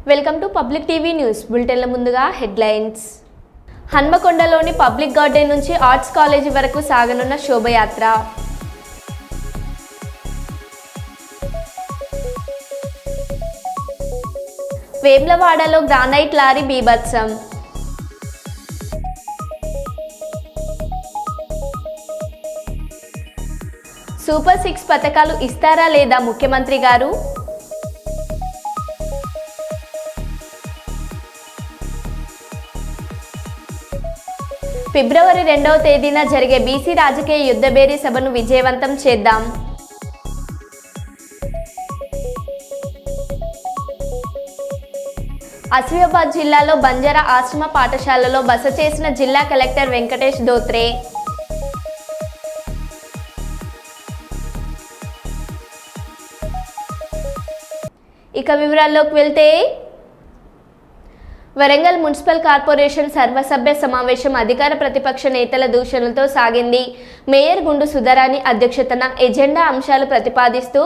Welcome to public TV news బులెటిన్ల ముందుగా headlines. హన్మకొండలోని పబ్లిక్ గార్డెన్ నుంచి ఆర్ట్స్ కాలేజీ వరకు సాగనున్న శోభయాత్ర. వేములవాడలో గ్రానైట్ లారీ బీభత్సం. సూపర్ 6 పథకాలు ఇస్తారా లేదా ముఖ్యమంత్రి గారు? ఫిబ్రవరి 2వ తేదీన జరిగే బీసీ రాజకీయ యుద్ధభేరీ సభను విజయవంతం చేద్దాం. ఆసిఫాబాద్ జిల్లాలో బంజారా ఆశ్రమ పాఠశాలలో బస చేసిన జిల్లా కలెక్టర్ వెంకటేష్ ధోత్రే. ఇక వివరాల్లోకి వెళ్తే, వరంగల్ మున్సిపల్ కార్పొరేషన్ సర్వసభ్య సమావేశం అధికార ప్రతిపక్ష నేతల దూషణలతో సాగింది. మేయర్ గుండు సుధారాణి అధ్యక్షతన ఎజెండా అంశాలు ప్రతిపాదిస్తూ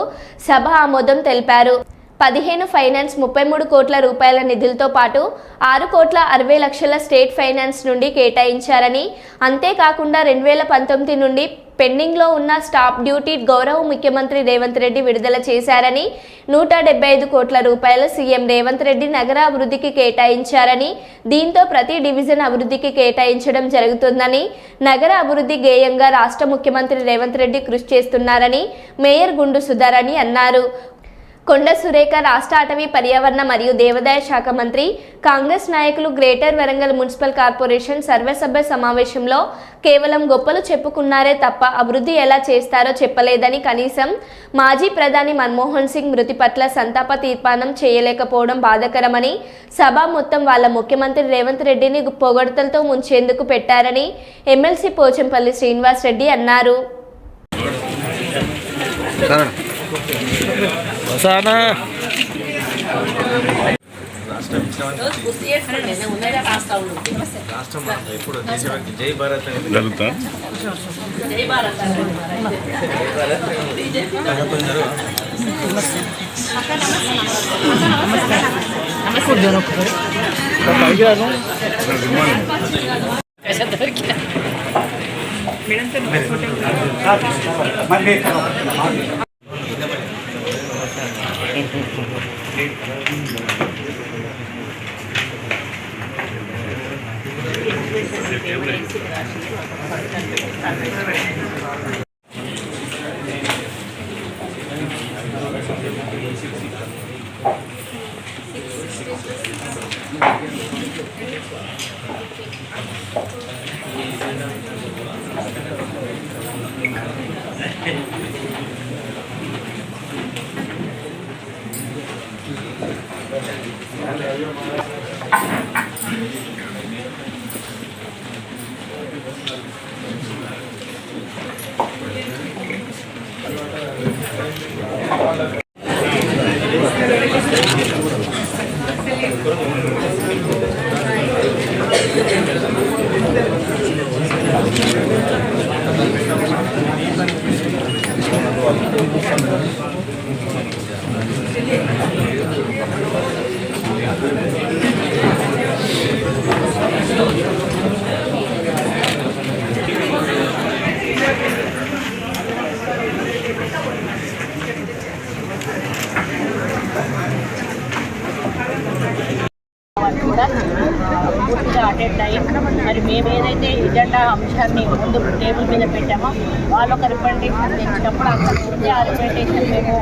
సభ ఆమోదం తెలిపారు. 15 ఫైనాన్స్ 33 కోట్ల రూపాయల నిధులతో పాటు 6 కోట్ల 60 లక్షల స్టేట్ ఫైనాన్స్ నుండి కేటాయించారని, అంతేకాకుండా 2019 నుండి పెండింగ్లో ఉన్న స్టాప్ డ్యూటీ గౌరవ ముఖ్యమంత్రి రేవంత్ రెడ్డి విడుదల చేశారని, 175 కోట్ల రూపాయలు సీఎం రేవంత్ రెడ్డి నగర అభివృద్ధికి కేటాయించారని, దీంతో ప్రతి డివిజన్ అభివృద్ధికి కేటాయించడం జరుగుతుందని, నగర అభివృద్ధి గేయంగా రాష్ట్ర ముఖ్యమంత్రి రేవంత్ రెడ్డి కృషి చేస్తున్నారని మేయర్ గుండు సుధారాణి అన్నారు. కొండ సురేఖ రాష్ట్ర అటవీ పర్యావరణ మరియు దేవాదాయ శాఖ మంత్రి, కాంగ్రెస్ నాయకులు గ్రేటర్ వరంగల్ మున్సిపల్ కార్పొరేషన్ సర్వసభ్య సమావేశంలో కేవలం గొప్పలు చెప్పుకున్నారే తప్ప అభివృద్ధి ఎలా చేస్తారో చెప్పలేదని, కనీసం మాజీ ప్రధాని మన్మోహన్ సింగ్ మృతి పట్ల సంతాప తీర్మానం చేయలేకపోవడం బాధాకరమని, సభ మొత్తం వాళ్ళ ముఖ్యమంత్రి రేవంత్ రెడ్డిని పొగడ్తలతో ముంచేందుకు పెట్టారని ఎమ్మెల్సీ పోచంపల్లి శ్రీనివాస్ రెడ్డి అన్నారు. పూర్తిగా అటెండ్ అయ్యి మరి మేము ఏదైతే ఎజెండా అంశాన్ని ముందు టేబుల్ మీద పెట్టామో వాళ్ళు ఒక రిప్రజెంటేషన్ తెచ్చినప్పుడు అక్కడ ముందే ఆ రిప్రజెంటేషన్ మేము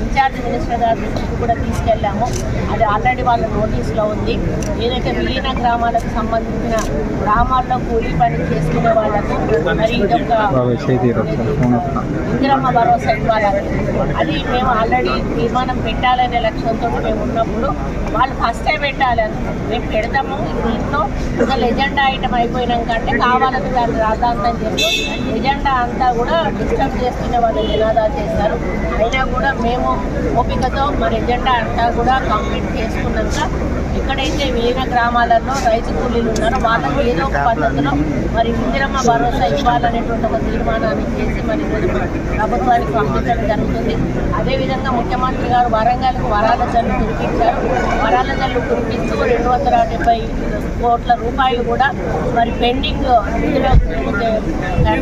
ఇన్ఛార్జ్ మినిస్టర్ గారి దృష్టికి కూడా తీసుకెళ్ళాము. అది ఆల్రెడీ వాళ్ళ నోటీస్లో ఉంది. ఏదైతే మిగిలిన గ్రామాలకు సంబంధించిన గ్రామాల్లో కూలీ పని చేసుకునే వాళ్ళకు మరి ఇదొక ఇందిరమ్మ భరోసా ఇవ్వాలని అది మేము ఆల్రెడీ తీర్మానం పెట్టాలనే లక్ష్యంతో మేము ఉన్నప్పుడు వాళ్ళు ఫస్టే పెట్టాలి, మేము పెడతాము దీంట్లో అసలు ఎజెండా ఐటమ్ అయిపోయినాకంటే కావాలని దాన్ని రాద్దామని చెప్పి ఎజెండా అంతా కూడా డిస్టర్బ్ చేసుకునే వాళ్ళు నినాదాలు చేస్తారు. అయినా కూడా మేము ఓపికతో మరి ఎజెండా అంతా కూడా కంప్లీట్ చేసుకున్నాక ఎక్కడైతే వేరే గ్రామాలలో రైతు కూలీలు ఉన్నారో వాళ్ళకి ఏదో ఒక పద్ధతిలో మరి ఇందిరమ్మ భరోసా ఇవ్వాలనేటువంటి ఒక తీర్మానాన్ని చేసి మరి ప్రభుత్వానికి పంపించడం జరుగుతుంది. అదేవిధంగా ముఖ్యమంత్రి గారు వరంగల్కు వరాల జల్లు కురిపించారు. వరాల జల్లు కురిపిస్తూ 270 కోట్ల రూపాయలు కూడా మరి పెండింగ్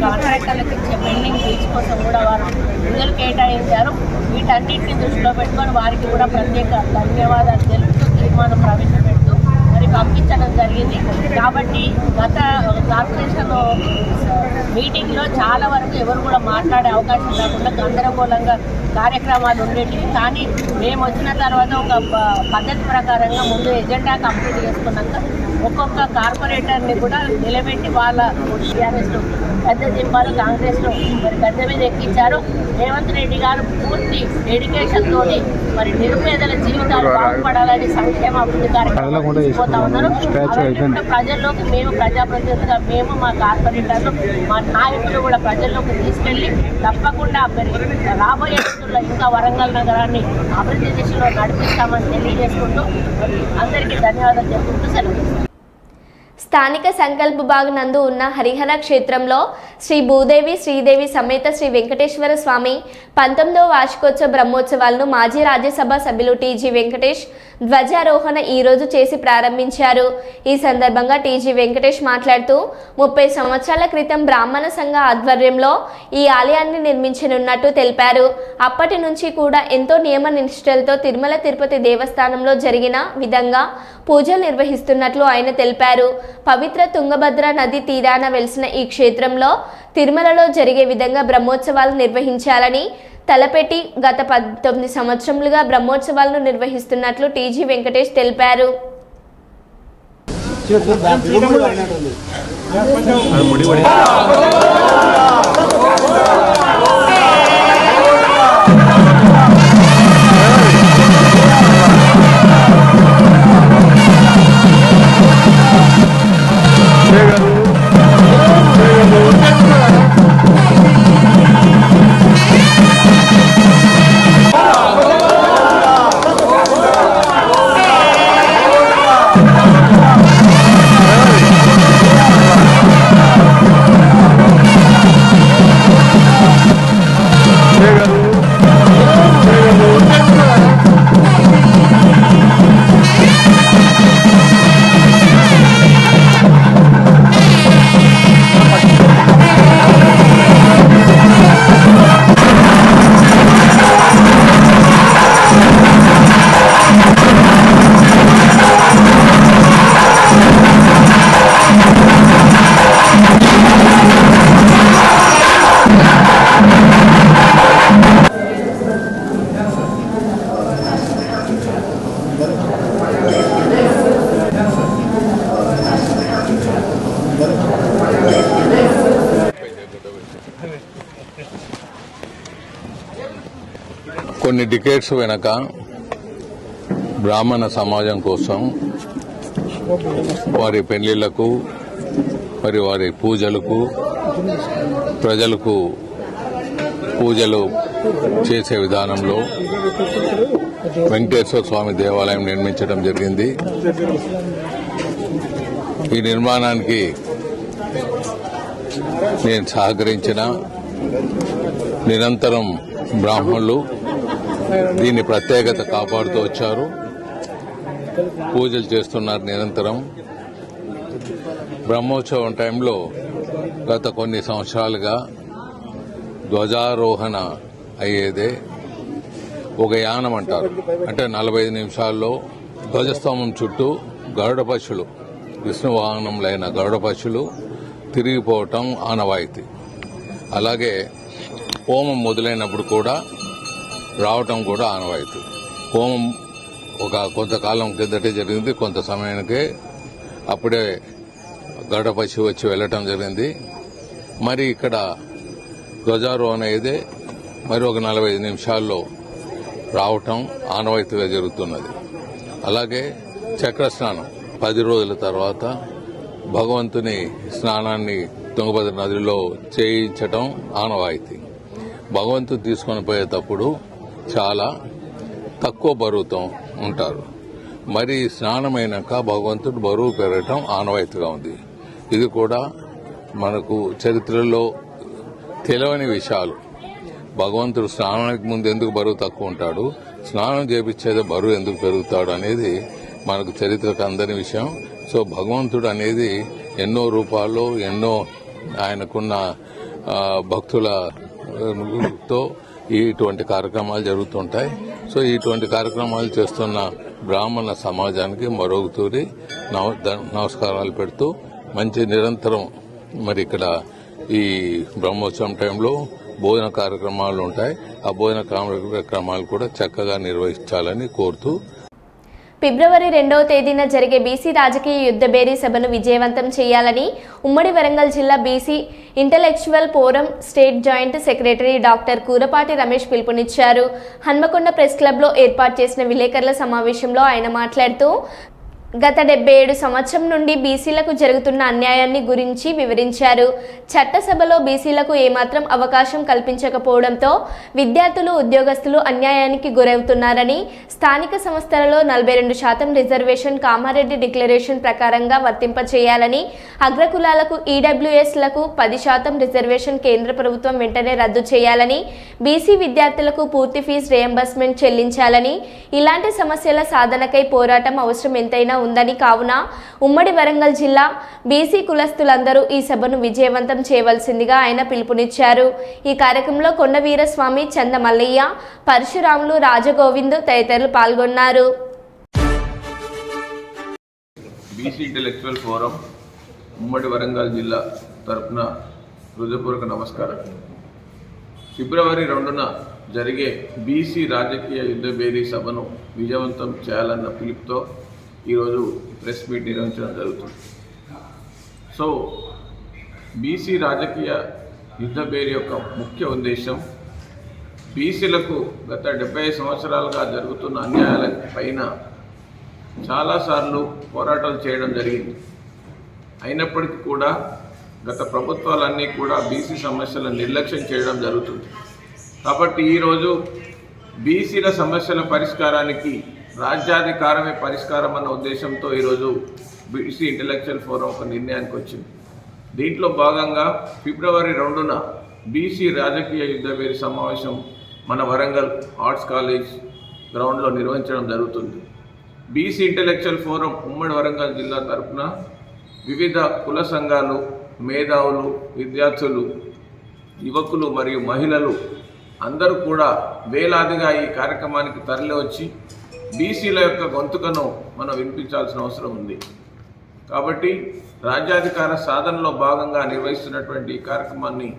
కాంట్రాక్టర్లకు ఇచ్చే పెండింగ్ బిల్స్ కోసం కూడా వారు నిధులు కేటాయించారు. వీటన్నింటినీ దృష్టిలో పెట్టుకొని వారికి కూడా ప్రత్యేక ధన్యవాదాలు తెలుపుతూ తీర్మానం ప్రవేశపెడుతూ మరి పంపించడం జరిగింది. కాబట్టి గత కార్పొరేషన్ మీటింగ్లో చాలా వరకు ఎవరు కూడా మాట్లాడే అవకాశం లేకుండా గందరగోళంగా కార్యక్రమాలు ఉండేటివి. కానీ మేము వచ్చిన తర్వాత ఒక పద్ధతి ప్రకారంగా ముందు ఎజెండా కంప్లీట్ చేసుకున్నాక ఒక్కొక్క కార్పొరేటర్ని కూడా నిలబెట్టి వాళ్ళ టీఆర్ఎస్లో పెద్ద జింబాలు కాంగ్రెస్లో మరి గద్దె మీద ఎక్కించారు. రేవంత్ రెడ్డి గారు పూర్తి డెడికేషన్తో మరి నిరుపేదల జీవితాలు బాగుపడాలని సంక్షేమ అభివృద్ధి కార్యక్రమాలు తీసుకుపోతా ఉన్నారు. ప్రజల్లోకి మేము ప్రజాప్రతినిధులుగా మేము మా కార్పొరేటర్లు మా నాయకులు కూడా ప్రజల్లోకి తీసుకెళ్లి తప్పకుండా రాబోయే రోజుల్లో ఇంకా వరంగల్ నగరాన్ని అభివృద్ధి దిశలో నడిపిస్తామని తెలియజేసుకుంటూ అందరికీ ధన్యవాదాలు చెప్పుకుంటూ సెలవు. స్థానిక సంకల్ప బాగ్ నందు ఉన్న హరిహర క్షేత్రంలో శ్రీ భూదేవి శ్రీదేవి సమేత శ్రీ వెంకటేశ్వర స్వామి 19వ వార్షికోత్సవ బ్రహ్మోత్సవాలను మాజీ రాజ్యసభ సభ్యులు టీజీ వెంకటేష్ ధ్వజారోహణ ఈరోజు చేసి ప్రారంభించారు. ఈ సందర్భంగా టీజీ వెంకటేష్ మాట్లాడుతూ 30 సంవత్సరాల క్రితం బ్రాహ్మణ సంఘ ఆధ్వర్యంలో ఈ ఆలయాన్ని నిర్మించనున్నట్టు తెలిపారు. అప్పటి నుంచి కూడా ఎంతో నియమ నిష్ఠలతో తిరుమల తిరుపతి దేవస్థానంలో జరిగిన విధంగా పూజలు నిర్వహిస్తున్నట్లు ఆయన తెలిపారు. పవిత్ర తుంగభద్ర నది తీరాన వెలిసిన ఈ క్షేత్రంలో తిరుమలలో జరిగే విధంగా బ్రహ్మోత్సవాలు నిర్వహించాలని తలపెట్టి గత 19 సంవత్సరములుగా బ్రహ్మోత్సవాలను నిర్వహిస్తున్నట్లు టీజీ వెంకటేష్ తెలిపారు. కొన్ని డికేట్స్ వెనక బ్రాహ్మణ సమాజం కోసం వారి పెళ్లిళ్లకు మరి వారి పూజలకు ప్రజలకు పూజలు చేసే విధానంలో వెంకటేశ్వర స్వామి దేవాలయం నిర్మించడం జరిగింది. ఈ నిర్మాణానికి నేను సహకరించిన నిరంతరం బ్రాహ్మణులు దీని ప్రత్యేకత కాపాడుతూ వచ్చారు, పూజలు చేస్తున్నారు నిరంతరం. బ్రహ్మోత్సవం టైంలో గత కొన్ని సంవత్సరాలుగా ధ్వజారోహణ అయ్యేదే ఒక యానం అంటారు. అంటే 45 నిమిషాల్లో ధ్వజస్తంభం చుట్టూ గరుడ పక్షులు, విష్ణు వాహనంలైన గరుడ పక్షులు తిరిగిపోవటం ఆనవాయితీ. అలాగే హోమం మొదలైనప్పుడు కూడా రావటం కూడా ఆనవాయితీ. హోమం ఒక కొంతకాలం కిందటే జరిగింది, కొంత సమయానికే అప్పుడే గరుడపక్షి వచ్చి వెళ్ళటం జరిగింది. మరి ఇక్కడ ధ్వజారోహణ అయితే మరి ఒక 45 నిమిషాల్లో రావటం ఆనవాయితీగా జరుగుతున్నది. అలాగే చక్ర స్నానం 10 రోజుల తర్వాత భగవంతుని స్నానాన్ని తుంగభద్ర నదిలో చేయించటం ఆనవాయితీ. భగవంతుని తీసుకొని పోయేటప్పుడు చాలా తక్కువ బరువుతో ఉంటారు. మరి స్నానమైనాక భగవంతుడు బరువు పెరగటం ఆనవాయితీగా ఉంది. ఇది కూడా మనకు చరిత్రలో తెలియని విషయాలు. భగవంతుడు స్నానానికి ముందు ఎందుకు బరువు తక్కువ ఉంటాడు, స్నానం చేపించేది బరువు ఎందుకు పెరుగుతాడు అనేది మనకు చరిత్రకు అందని విషయం. సో భగవంతుడు అనేది ఎన్నో రూపాల్లో ఎన్నో ఆయనకున్న భక్తులతో ఇటువంటి కార్యక్రమాలు జరుగుతుంటాయి. సో ఇటువంటి కార్యక్రమాలు చేస్తున్న బ్రాహ్మణ సమాజానికి మరొకతూరి నమస్కారాలు పెడుతూ మంచి నిరంతరం మరి ఇక్కడ ఈ బ్రహ్మోత్సవం టైంలో భోజన కార్యక్రమాలు ఉంటాయి. ఆ భోజన కార్యక్రమాలు కూడా చక్కగా నిర్వహించాలని కోరుతూ ఫిబ్రవరి 2వ తేదీన జరిగే బీసీ రాజకీయ యుద్ధబేరీ సభను విజయవంతం చేయాలని ఉమ్మడి వరంగల్ జిల్లా BC intellectual forum state joint secretary doctor Kurapati Ramesh పిలుపునిచ్చారు. హన్మకొండ ప్రెస్ క్లబ్లో ఏర్పాటు చేసిన విలేకరుల సమావేశంలో ఆయన మాట్లాడుతూ గత 77 సంవత్సరం నుండి బీసీలకు జరుగుతున్న అన్యాయాన్ని గురించి వివరించారు. చట్టసభలో బీసీలకు ఏమాత్రం అవకాశం కల్పించకపోవడంతో విద్యార్థులు ఉద్యోగస్తులు అన్యాయానికి గురవుతున్నారని, స్థానిక సంస్థలలో 42% రిజర్వేషన్ కామారెడ్డి డిక్లరేషన్ ప్రకారంగా వర్తింపచేయాలని, అగ్రకులాలకు ఈడబ్ల్యూఎస్లకు 10% రిజర్వేషన్ కేంద్ర ప్రభుత్వం వెంటనే రద్దు చేయాలని, బీసీ విద్యార్థులకు పూర్తి ఫీజు రియంబర్స్మెంట్ చెల్లించాలని, ఇలాంటి సమస్యల సాధనకై పోరాటం అవసరం ఎంతైనా ఉందని, కావున ఉమ్మడి వరంగల్ జిల్లా బీసీ కులస్తులందరూ ఈ సభను విజయవంతం చేయవలసిందిగా ఆయన పిలుపునిచ్చారు. ఈ కార్యక్రమంలో కొండ వీరస్వామి, చంద మల్లయ్య, పరశురాములు, రాజగోవింద్ తదితరులు పాల్గొన్నారు. బీసీ ఇంటలెక్చువల్ ఫోరం ఉమ్మడి వరంగల్ జిల్లా తరఫున హృదయపూర్వక నమస్కారం. ఫిబ్రవరి 2న జరిగే బీసీ రాజకీయ యుద్ధబేరీ సభను విజయవంతం చేయాలన్న పిలుపుతో ఈరోజు ప్రెస్ మీట్ నిర్వహించడం జరుగుతుంది. సో బీసీ రాజకీయ యుద్ధబేరీ యొక్క ముఖ్య ఉద్దేశం బీసీలకు గత 70 సంవత్సరాలుగా జరుగుతున్న అన్యాయాల పైన చాలాసార్లు పోరాటాలు చేయడం జరిగింది. అయినప్పటికీ కూడా గత ప్రభుత్వాలన్నీ కూడా బీసీ సమస్యలను నిర్లక్ష్యం చేయడం జరుగుతుంది. కాబట్టి ఈరోజు బీసీల సమస్యల పరిష్కారానికి రాజ్యాధికారమే పరిష్కారం అన్న ఉద్దేశంతో ఈరోజు బీసీ ఇంటలెక్చువల్ ఫోరం ఒక నిర్ణయానికి వచ్చింది. దీంట్లో భాగంగా ఫిబ్రవరి 2న బీసీ రాజకీయ యుద్ధబేరీ సమావేశం మన వరంగల్ ఆర్ట్స్ కాలేజ్ గ్రౌండ్లో నిర్వహించడం జరుగుతుంది. బీసీ ఇంటలెక్చువల్ ఫోరం ఉమ్మడి వరంగల్ జిల్లా తరఫున వివిధ కుల సంఘాలు, మేధావులు, విద్యార్థులు, యువకులు మరియు మహిళలు అందరూ కూడా వేలాదిగా ఈ కార్యక్రమానికి తరలి వచ్చి బీసీల యొక్క గొంతుకను మనం వినిపించాల్సిన అవసరం ఉంది. కాబట్టి రాజ్యాధికార సాధనలో భాగంగా నిర్వహిస్తున్నటువంటి ఈ కార్యక్రమాన్ని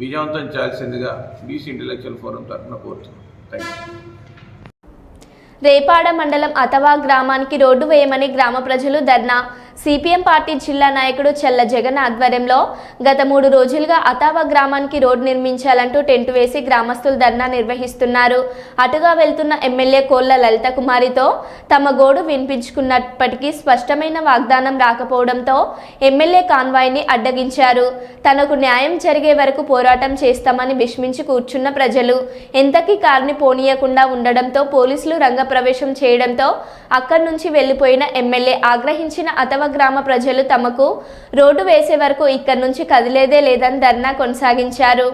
విజయవంతం చేయాల్సిందిగా బీసీ ఇంటలెక్చువల్ ఫోరం తరఫున కోరుతున్నాం. Thank you. రేపాడ మండలం అతవా గ్రామానికి రోడ్డు వేయమని గ్రామ ప్రజలు ధర్నా. సిపిఎం పార్టీ జిల్లా నాయకుడు చెల్ల జగన్ ఆధ్వర్యంలో గత 3 రోజులుగా అతవా గ్రామానికి రోడ్డు నిర్మించాలంటూ టెంట్ వేసి గ్రామస్తులు ధర్నా నిర్వహిస్తున్నారు. అటుగా వెళ్తున్న ఎమ్మెల్యే కోళ్ల లలిత కుమారితో తమ గోడు వినిపించుకున్నప్పటికీ స్పష్టమైన వాగ్దానం రాకపోవడంతో ఎమ్మెల్యే కాన్వాయ్ని అడ్డగించారు. తనకు న్యాయం జరిగే వరకు పోరాటం చేస్తామని విస్మించి కూర్చున్న ప్రజలు ఎంతకీ కారుని పోనీయకుండా ఉండడంతో పోలీసులు రంగప్రవేశం చేయడంతో అక్కడి నుంచి వెళ్లిపోయిన ఎమ్మెల్యే ఆగ్రహించిన అతవా గ్రామ ప్రజలు తమకు రోడ్డు వేసే వరకు ఇక్కడి నుంచి కదిలేదే లేదని ధర్నా కొనసాగించారు.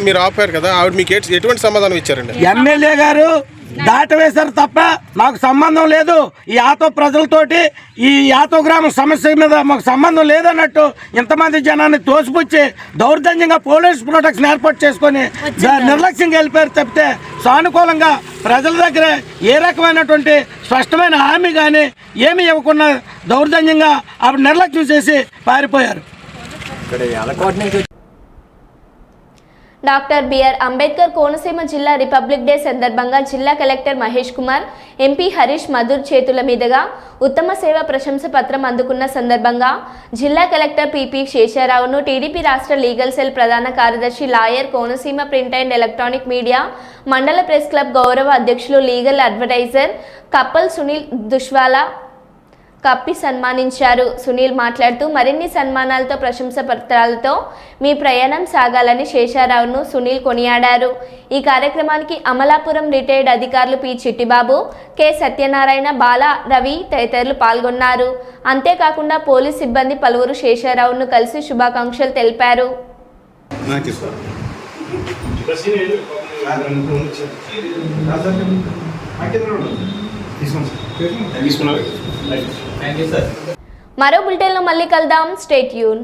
మీరు ఆపారు కదా, ఆవిడ మీకు ఎటువంటి సమాధానం ఇచ్చారండి? ఎమ్మెల్యే గారు దాటవేశారు తప్ప మాకు సంబంధం లేదు, ఈ యాతో ప్రజలతోటి ఈ యాతో గ్రామం సమస్య మీద మాకు సంబంధం లేదన్నట్టు ఇంతమంది జనాన్ని తోసిపుచ్చి దౌర్జన్యంగా పోలీస్ ప్రొటెక్షన్ ఏర్పాటు చేసుకొని నిర్లక్ష్యంగా వెళ్ళిపోయారు తప్పితే సానుకూలంగా ప్రజల దగ్గర ఏ రకమైనటువంటి స్పష్టమైన హామీ కానీ ఏమీ ఇవ్వకుండా దౌర్జన్యంగా అప్పుడు నిర్లక్ష్యం చేసి పారిపోయారు. డాక్టర్ బిఆర్ అంబేద్కర్ కోనసీమ జిల్లా రిపబ్లిక్ డే సందర్భంగా జిల్లా కలెక్టర్ మహేష్ కుమార్, ఎంపీ హరీష్ మధుర్ చేతుల మీదుగా ఉత్తమ సేవ ప్రశంస పత్రం అందుకున్న సందర్భంగా జిల్లా కలెక్టర్ పిపి శేషారావును టీడీపీ రాష్ట్ర లీగల్ సెల్ ప్రధాన కార్యదర్శి lawyer, Konaseema print and electronic media మండల ప్రెస్ క్లబ్ గౌరవ అధ్యక్షులు, లీగల్ అడ్వైజర్ కప్పల్ సునీల్ దుష్వాలా కప్పి సన్మానించారు. సునీల్ మాట్లాడుతూ మరిన్ని సన్మానాలతో, ప్రశంస పత్రాలతో మీ ప్రయాణం సాగాలని శేషారావును సునీల్ కొనియాడారు. ఈ కార్యక్రమానికి అమలాపురం రిటైర్డ్ అధికారులు పి చిట్టిబాబు, కె సత్యనారాయణ, బాల రవి తదితరులు పాల్గొన్నారు. అంతేకాకుండా పోలీస్ సిబ్బంది పలువురు శేషారావును కలిసి శుభాకాంక్షలు తెలిపారు. మరో బులెటిన్లో మళ్ళీ కలుద్దాం. Stay tune.